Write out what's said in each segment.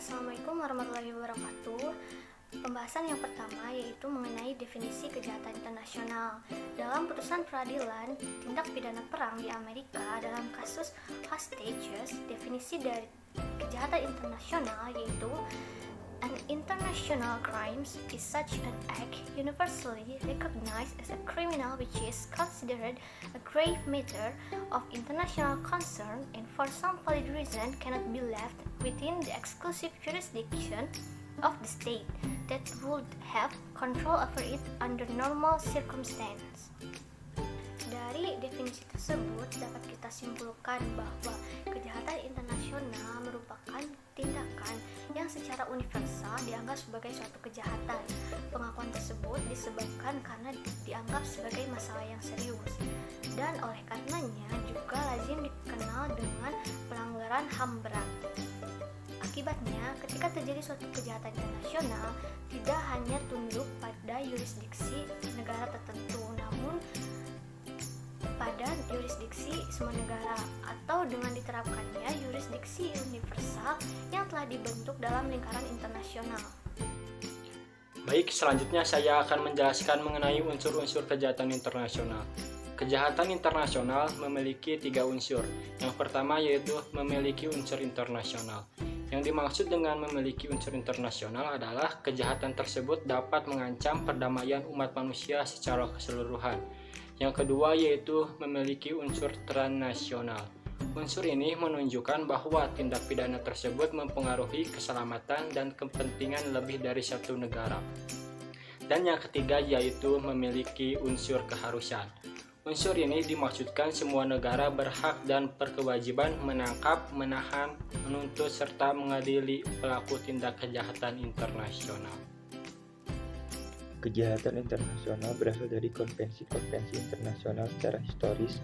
Assalamualaikum warahmatullahi wabarakatuh. Pembahasan yang pertama yaitu mengenai definisi kejahatan internasional. Dalam putusan peradilan tindak pidana perang di Amerika dalam kasus hostages, definisi dari kejahatan internasional yaitu an international crime is such an act universally recognized as a criminal which is considered a grave matter of international concern and for some valid reason cannot be left within the exclusive jurisdiction of the state that would have control over it under normal circumstances. Dari definisi tersebut dapat kita simpulkan bahwa kejahatan internasional merupakan tindakan yang secara universal dianggap sebagai suatu kejahatan. Pengakuan tersebut disebabkan karena dianggap sebagai masalah yang serius dan oleh karenanya juga lazim dikenal dengan pelanggaran HAM berat. Akibatnya, ketika terjadi suatu kejahatan internasional, tidak hanya tunduk pada yurisdiksi negara tertentu, namun pada yurisdiksi semua negara atau dengan diterapkannya yurisdiksi universal yang telah dibentuk dalam lingkaran internasional. Baik, selanjutnya saya akan menjelaskan mengenai unsur-unsur kejahatan internasional. Kejahatan internasional memiliki 3 unsur. Yang pertama yaitu memiliki unsur internasional. Yang dimaksud dengan memiliki unsur internasional adalah kejahatan tersebut dapat mengancam perdamaian umat manusia secara keseluruhan. Yang kedua yaitu memiliki unsur transnasional. Unsur ini menunjukkan bahwa tindak pidana tersebut mempengaruhi keselamatan dan kepentingan lebih dari satu negara. Dan yang ketiga yaitu memiliki unsur keharusan. Unsur ini dimaksudkan semua negara berhak dan berkewajiban menangkap, menahan, menuntut, serta mengadili pelaku tindak kejahatan internasional. Kejahatan internasional berasal dari konvensi-konvensi internasional secara historis.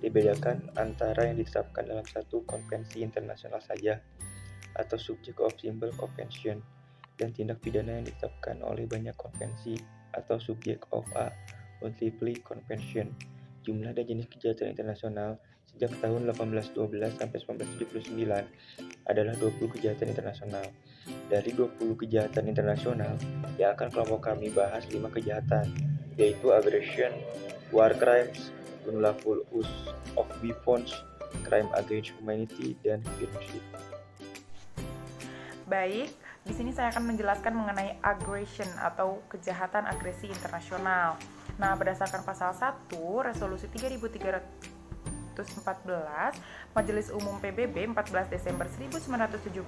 Dibedakan antara yang ditetapkan dalam satu konvensi internasional saja atau Subject of Simple Convention dan tindak pidana yang ditetapkan oleh banyak konvensi atau Subject of a Multiple Convention. Jumlah dan jenis kejahatan internasional sejak tahun 1812 sampai 1979 adalah 20 kejahatan internasional. Dari 20 kejahatan internasional yang akan kelompok kami bahas 5 kejahatan, yaitu aggression, war crimes, unlawful use of weapons, crime against humanity, dan genocide. Baik, di sini saya akan menjelaskan mengenai aggression atau kejahatan agresi internasional. Nah, berdasarkan pasal 1 Resolusi 3314 Majelis Umum PBB 14 Desember 1974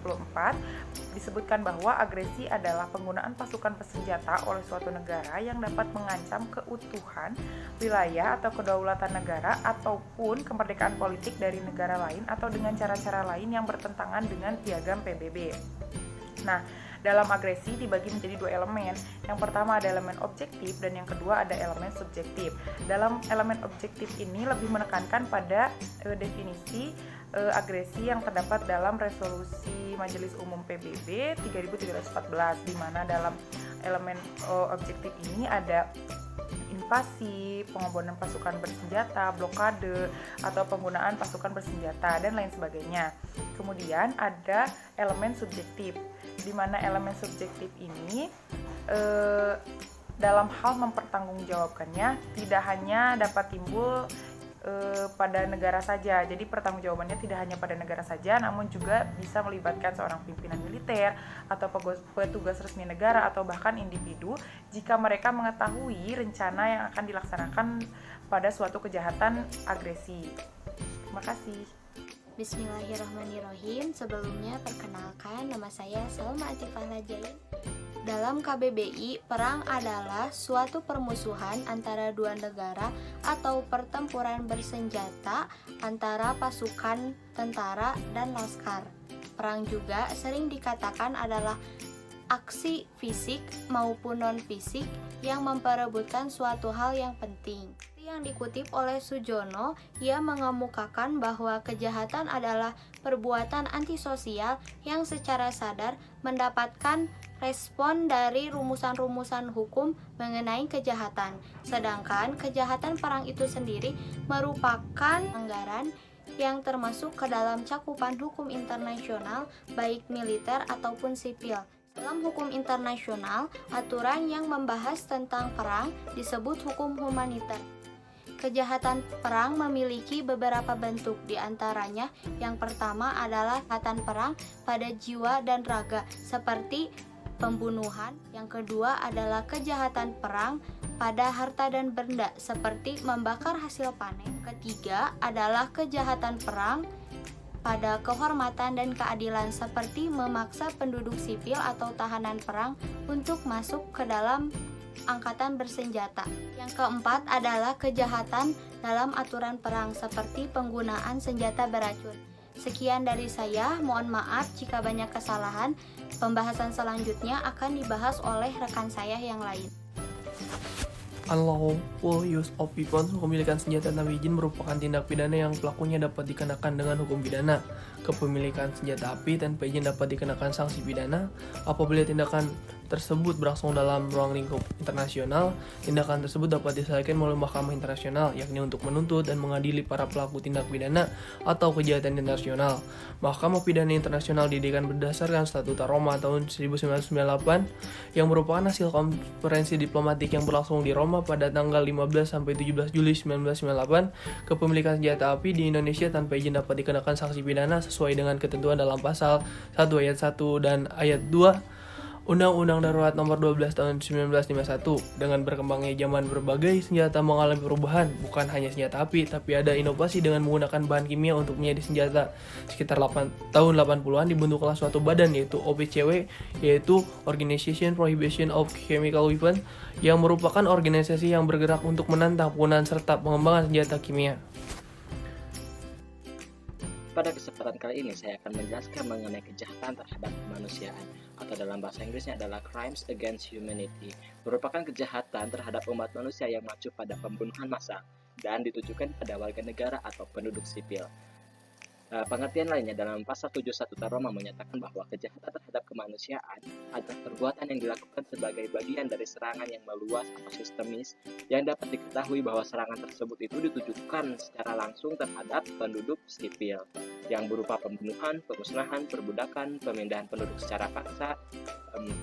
disebutkan bahwa agresi adalah penggunaan pasukan bersenjata oleh suatu negara yang dapat mengancam keutuhan wilayah atau kedaulatan negara ataupun kemerdekaan politik dari negara lain atau dengan cara-cara lain yang bertentangan dengan piagam PBB. Nah, dalam agresi dibagi menjadi 2 elemen. Yang pertama ada elemen objektif dan yang kedua ada elemen subjektif. Dalam elemen objektif ini lebih menekankan pada definisi agresi yang terdapat dalam resolusi Majelis Umum PBB 3314, di mana dalam elemen objektif ini ada invasi, pengeboman pasukan bersenjata, blokade, atau penggunaan pasukan bersenjata, dan lain sebagainya. Kemudian ada elemen subjektif, di mana elemen subjektif ini dalam hal mempertanggungjawabkannya tidak hanya dapat timbul pada negara saja. Jadi pertanggungjawabannya tidak hanya pada negara saja, namun juga bisa melibatkan seorang pimpinan militer atau petugas resmi negara atau bahkan individu jika mereka mengetahui rencana yang akan dilaksanakan pada suatu kejahatan agresi. Terima kasih. Bismillahirrahmanirrahim. Sebelumnya perkenalkan, nama saya Salma Atifah Najain. Dalam KBBI, perang adalah suatu permusuhan antara dua negara atau pertempuran bersenjata antara pasukan tentara dan laskar. Perang juga sering dikatakan adalah aksi fisik maupun non-fisik yang memperebutkan suatu hal yang penting. Yang dikutip oleh Sujono, ia mengemukakan bahwa kejahatan adalah perbuatan antisosial yang secara sadar mendapatkan respon dari rumusan-rumusan hukum mengenai kejahatan. Sedangkan kejahatan perang itu sendiri merupakan pelanggaran yang termasuk ke dalam cakupan hukum internasional baik militer ataupun sipil. Dalam hukum internasional, aturan yang membahas tentang perang disebut hukum humaniter. Kejahatan perang memiliki beberapa bentuk, di antaranya yang pertama adalah kejahatan perang pada jiwa dan raga, seperti pembunuhan. Yang kedua adalah kejahatan perang pada harta dan benda, seperti membakar hasil panen. Ketiga adalah kejahatan perang pada kehormatan dan keadilan, seperti memaksa penduduk sipil atau tahanan perang untuk masuk ke dalam angkatan bersenjata. Yang keempat adalah kejahatan dalam aturan perang, seperti penggunaan senjata beracun. Sekian dari saya, mohon maaf jika banyak kesalahan. Pembahasan selanjutnya akan dibahas oleh rekan saya yang lain. Unlawful use of weapons, kepemilikan senjata tanpa izin merupakan tindak pidana yang pelakunya dapat dikenakan dengan hukum pidana. Kepemilikan senjata api tanpa izin dapat dikenakan sanksi pidana apabila tindakan tersebut berlangsung dalam ruang lingkup internasional. Tindakan tersebut dapat diselesaikan melalui mahkamah internasional, yakni untuk menuntut dan mengadili para pelaku tindak pidana atau kejahatan internasional. Mahkamah Pidana Internasional didirikan berdasarkan Statuta Roma tahun 1998 yang merupakan hasil konferensi diplomatik yang berlangsung di Roma pada tanggal 15 sampai 17 Juli 1998. Kepemilikan senjata api di Indonesia tanpa izin dapat dikenakan sanksi pidana sesuai dengan ketentuan dalam pasal 1 ayat 1 dan ayat 2 Undang-Undang Darurat Nomor 12 Tahun 1951. Dengan berkembangnya zaman, berbagai senjata mengalami perubahan, bukan hanya senjata api, tapi ada inovasi dengan menggunakan bahan kimia untuk menjadi senjata. Sekitar tahun 80-an dibentuklah suatu badan, yaitu OPCW, yaitu Organization Prohibition of Chemical Weapons, yang merupakan organisasi yang bergerak untuk menantang penggunaan serta pengembangan senjata kimia. Pada kesempatan kali ini saya akan menjelaskan mengenai kejahatan terhadap kemanusiaan, atau dalam bahasa Inggrisnya adalah Crimes Against Humanity, merupakan kejahatan terhadap umat manusia yang mengacu pada pembunuhan massal dan ditujukan pada warga negara atau penduduk sipil. Pengertian lainnya dalam pasal 7 Statuta Roma menyatakan bahwa kejahatan terhadap kemanusiaan adalah perbuatan yang dilakukan sebagai bagian dari serangan yang meluas atau sistemis, yang dapat diketahui bahwa serangan tersebut itu ditujukan secara langsung terhadap penduduk sipil, yang berupa pembunuhan, pemusnahan, perbudakan, pemindahan penduduk secara paksa,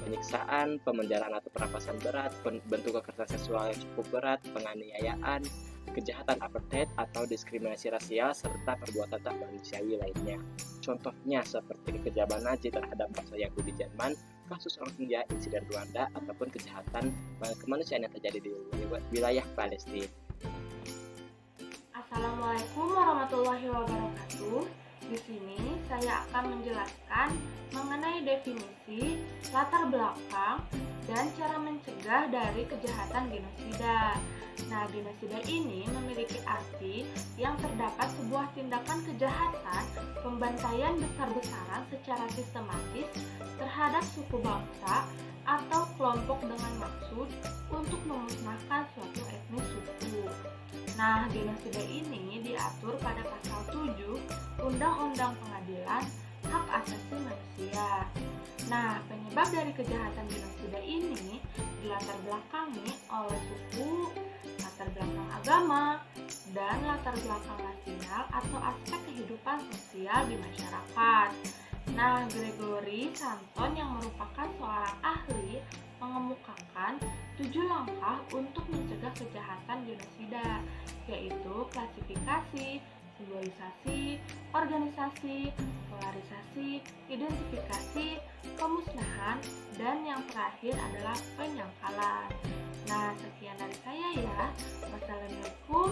penyiksaan, pemenjaraan atau perampasan berat, bentuk kekerasan seksual yang cukup berat, penganiayaan, kejahatan apartheid atau diskriminasi rasial, serta perbuatan tak manusiawi lainnya. Contohnya seperti kekejaman Nazi terhadap bangsa Yahudi Jerman, kasus Rohingya, insiden Rwanda, ataupun kejahatan kemanusiaan yang terjadi di wilayah Palestina. Assalamualaikum warahmatullahi wabarakatuh. Di sini saya akan menjelaskan mengenai definisi, latar belakang, dan cara mencegah dari kejahatan genosida. Nah, genosida ini memiliki arti yang terdapat sebuah tindakan kejahatan pembantaian besar-besaran secara sistematis terhadap suku bangsa atau kelompok dengan maksud untuk memusnahkan suatu etnis suku. Nah, genosida ini diatur pada pasal 7 Undang-Undang Pengadilan Hak Asasi Manusia. Nah, penyebab dari kejahatan genosida ini dilatar belakangi oleh suku, latar belakang agama, dan latar belakang rasial atau aspek kehidupan sosial di masyarakat. Nah, Gregory Santon yang merupakan seorang ahli mengemukakan 7 langkah untuk mencegah kejahatan genosida, yaitu klasifikasi, simbolisasi, organisasi, polarisasi, identifikasi, pemusnahan, dan yang terakhir adalah penyangkalan. Nah, sekian dari saya ya. Wassalamualaikum